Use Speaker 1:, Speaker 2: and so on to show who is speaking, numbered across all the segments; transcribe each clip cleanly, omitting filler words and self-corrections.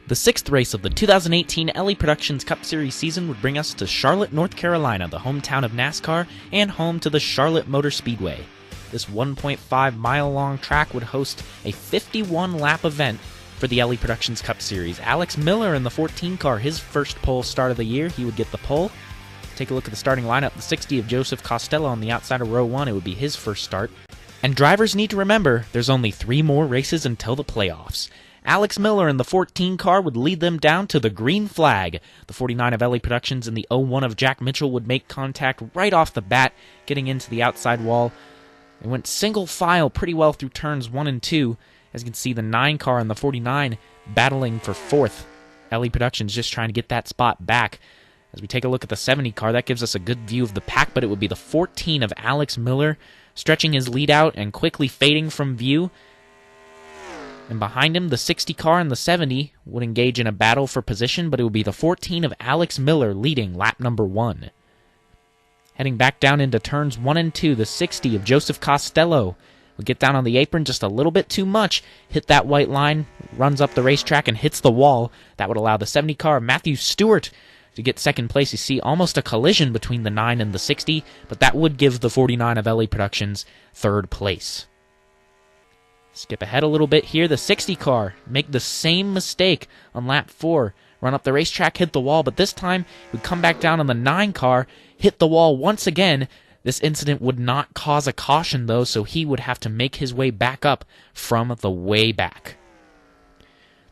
Speaker 1: The sixth race of the 2018 Elly Productions Cup Series season would bring us to Charlotte, North Carolina, the hometown of NASCAR and home to the Charlotte Motor Speedway. This 1.5-mile-long track would host a 51-lap event for the Elly Productions Cup Series. Alex Miller in the 14 car, his first pole start of the year, he would get the pole. Take a look at the starting lineup. The 60 of Joseph Costello on the outside of row 1, it would be his first start. And drivers need to remember, there's only 3 more races until the playoffs. Alex Miller in the 14 car would lead them down to the green flag. The 49 of Elly Productions and the 01 of Jack Mitchell would make contact right off the bat, getting into the outside wall. They went single file pretty well through turns 1 and 2. As you can see, the 9 car and the 49 battling for 4th. Elly Productions just trying to get that spot back. As we take a look at the 70 car, that gives us a good view of the pack, but it would be the 14 of Alex Miller stretching his lead out and quickly fading from view. And behind him, the 60 car and the 70 would engage in a battle for position, but it would be the 14 of Alex Miller leading lap number 1. Heading back down into turns 1 and 2, the 60 of Joseph Costello would get down on the apron just a little bit too much, hit that white line, runs up the racetrack and hits the wall. That would allow the 70 car of Matthew Stewart to get second place. You see almost a collision between the 9 and the 60, but that would give the 49 of Elly Productions third place. Skip ahead a little bit here. The 60 car make the same mistake on lap 4. Run up the racetrack, hit the wall, but this time would come back down on the 9 car, hit the wall once again. This incident would not cause a caution, though, so he would have to make his way back up from the way back.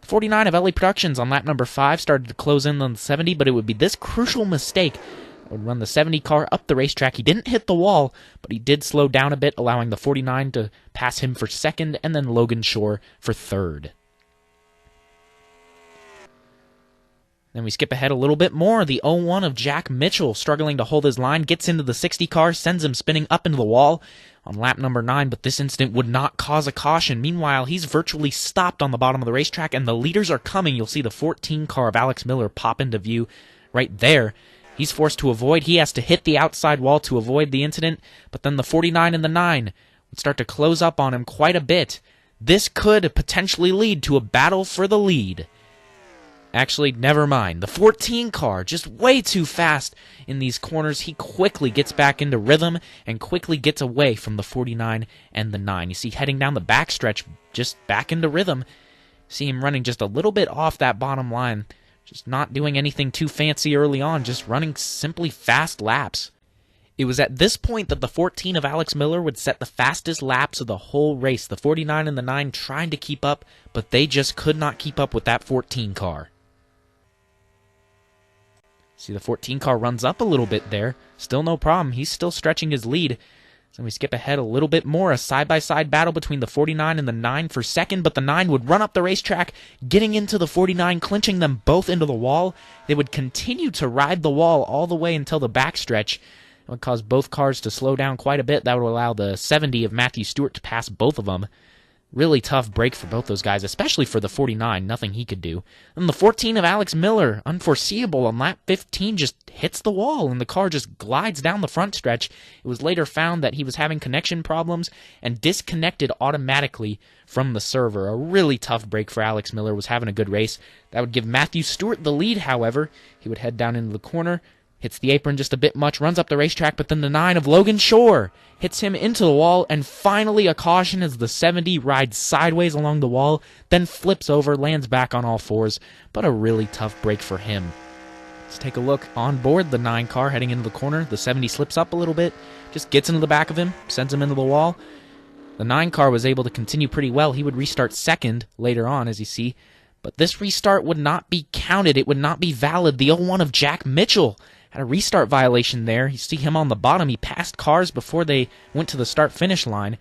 Speaker 1: The 49 of Elly Productions on lap number 5 started to close in on the 70, but it would be this crucial mistake that would run the 70 car up the racetrack. He didn't hit the wall, but he did slow down a bit, allowing the 49 to pass him for second, and then Logan Shore for third. Then we skip ahead a little bit more. The 01 of Jack Mitchell, struggling to hold his line, gets into the 60 car, sends him spinning up into the wall on lap number 9, but this incident would not cause a caution. Meanwhile, he's virtually stopped on the bottom of the racetrack, and the leaders are coming. You'll see the 14 car of Alex Miller pop into view right there. He's forced to avoid. He has to hit the outside wall to avoid the incident, but then the 49 and the 9 would start to close up on him quite a bit. This could potentially lead to a battle for the lead. Actually, never mind. The 14 car, just way too fast in these corners. He quickly gets back into rhythm and quickly gets away from the 49 and the 9. You see, heading down the backstretch, just back into rhythm. See him running just a little bit off that bottom line. Just not doing anything too fancy early on, just running simply fast laps. It was at this point that the 14 of Alex Miller would set the fastest laps of the whole race. The 49 and the 9 trying to keep up, but they just could not keep up with that 14 car. See, the 14 car runs up a little bit there. Still no problem. He's still stretching his lead. So we skip ahead a little bit more. A side-by-side battle between the 49 and the 9 for second, but the 9 would run up the racetrack, getting into the 49, clinching them both into the wall. They would continue to ride the wall all the way until the backstretch. It would cause both cars to slow down quite a bit. That would allow the 70 of Matthew Stewart to pass both of them. Really tough break for both those guys, especially for the 49. Nothing he could do. And the 14 of Alex Miller, unforeseeable on lap 15, just hits the wall, and the car just glides down the front stretch. It was later found that he was having connection problems and disconnected automatically from the server. A really tough break for Alex Miller. Was having a good race. That would give Matthew Stewart the lead, however. He would head down into the corner, hits the apron just a bit much, runs up the racetrack, but then the 9 of Logan Shore hits him into the wall, and finally a caution as the 70 rides sideways along the wall, then flips over, lands back on all fours, but a really tough break for him. Let's take a look on board the 9 car heading into the corner. The 70 slips up a little bit, just gets into the back of him, sends him into the wall. The 9 car was able to continue pretty well. He would restart second later on, as you see, but this restart would not be counted. It would not be valid. The 01 of Jack Mitchell had a restart violation there. You see him on the bottom. He passed cars before they went to the start-finish line.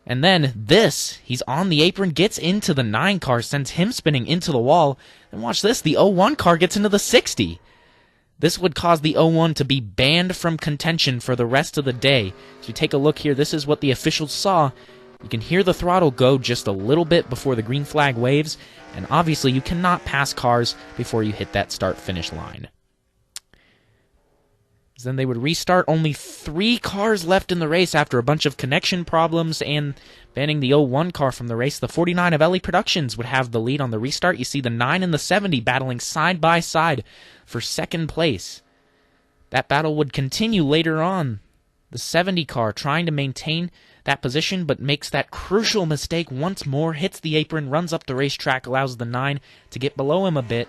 Speaker 1: And then this, he's on the apron, gets into the 9 car, sends him spinning into the wall. And watch this, the 01 car gets into the 60. This would cause the 01 to be banned from contention for the rest of the day. As you take a look here, this is what the officials saw. You can hear the throttle go just a little bit before the green flag waves. And obviously you cannot pass cars before you hit that start-finish line. Then they would restart. Only 3 cars left in the race after a bunch of connection problems and banning the 01 car from the race. The 49 of Elly Productions would have the lead on the restart. You see the 9 and the 70 battling side by side for second place. That battle would continue later on. The 70 car trying to maintain that position, but makes that crucial mistake once more, hits the apron, runs up the racetrack, allows the 9 to get below him a bit.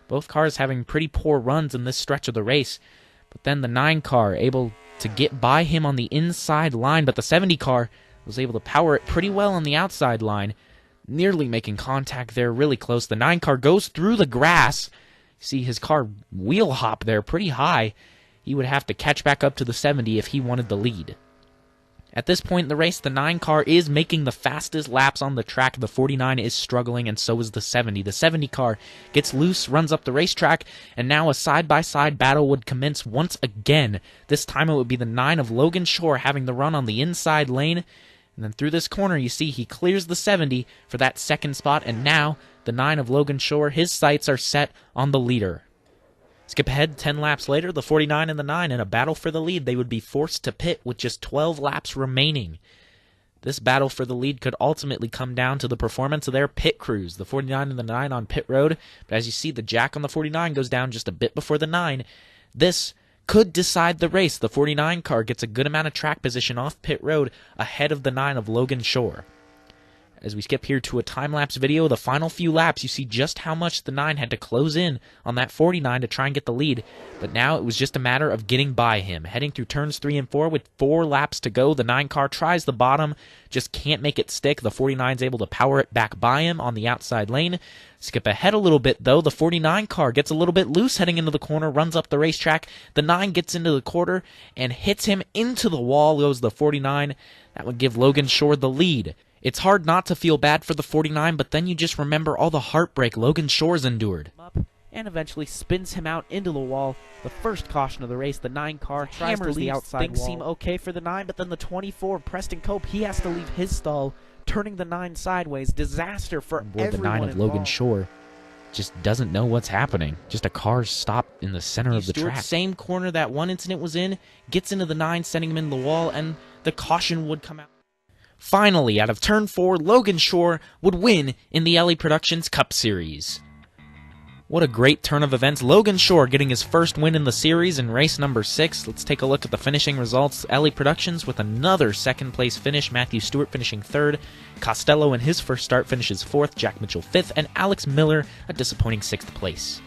Speaker 1: Both cars having pretty poor runs in this stretch of the race. But then the 9 car able to get by him on the inside line, but the 70 car was able to power it pretty well on the outside line, nearly making contact there, really close. The 9 car goes through the grass. See his car wheel hop there pretty high. He would have to catch back up to the 70 if he wanted the lead. At this point in the race, the 9 car is making the fastest laps on the track. The 49 is struggling, and so is the 70. The 70 car gets loose, runs up the racetrack, and now a side-by-side battle would commence once again. This time it would be the 9 of Logan Shore having the run on the inside lane. And then through this corner, you see he clears the 70 for that second spot, and now the 9 of Logan Shore, his sights are set on the leader. Skip ahead 10 laps later, the 49 and the 9 in a battle for the lead. They would be forced to pit with just 12 laps remaining. This battle for the lead could ultimately come down to the performance of their pit crews. The 49 and the 9 on pit road, but as you see, the jack on the 49 goes down just a bit before the 9. This could decide the race. The 49 car gets a good amount of track position off pit road ahead of the 9 of Logan Shore. As we skip here to a time-lapse video, the final few laps, you see just how much the 9 had to close in on that 49 to try and get the lead. But now it was just a matter of getting by him. Heading through turns 3 and 4 with 4 laps to go, the 9 car tries the bottom, just can't make it stick. The 49's able to power it back by him on the outside lane. Skip ahead a little bit, though. The 49 car gets a little bit loose heading into the corner, runs up the racetrack. The 9 gets into the quarter and hits him into the wall, goes the 49. That would give Logan Shore the lead. It's hard not to feel bad for the 49, but then you just remember all the heartbreak Logan Shore's endured. And eventually spins him out into the wall. The first caution of the race, the 9 car tries to leave the outside wall. Things seem okay for the 9, but then the 24, Preston Cope, he has to leave his stall, turning the 9 sideways. Disaster for everyone the 9 of involved.
Speaker 2: Logan Shore just doesn't know what's happening. Just a car stopped in the center of the track.
Speaker 1: Same corner that one incident was in, gets into the 9, sending him into the wall, and the caution would come out. Finally, out of turn 4, Logan Shore would win in the Elly Productions Cup Series. What a great turn of events. Logan Shore getting his first win in the series in race number 6. Let's take a look at the finishing results. Elly Productions with another second place finish. Matthew Stewart finishing 3rd. Costello in his first start finishes 4th. Jack Mitchell 5th. And Alex Miller a disappointing 6th place.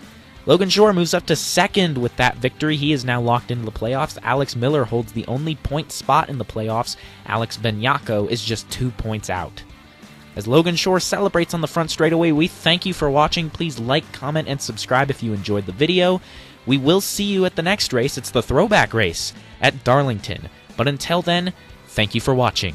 Speaker 1: Logan Shore moves up to 2nd with that victory. He is now locked into the playoffs. Alex Miller holds the only point spot in the playoffs. Alex Benyako is just 2 points out. As Logan Shore celebrates on the front straightaway, we thank you for watching. Please like, comment, and subscribe if you enjoyed the video. We will see you at the next race. It's the throwback race at Darlington. But until then, thank you for watching.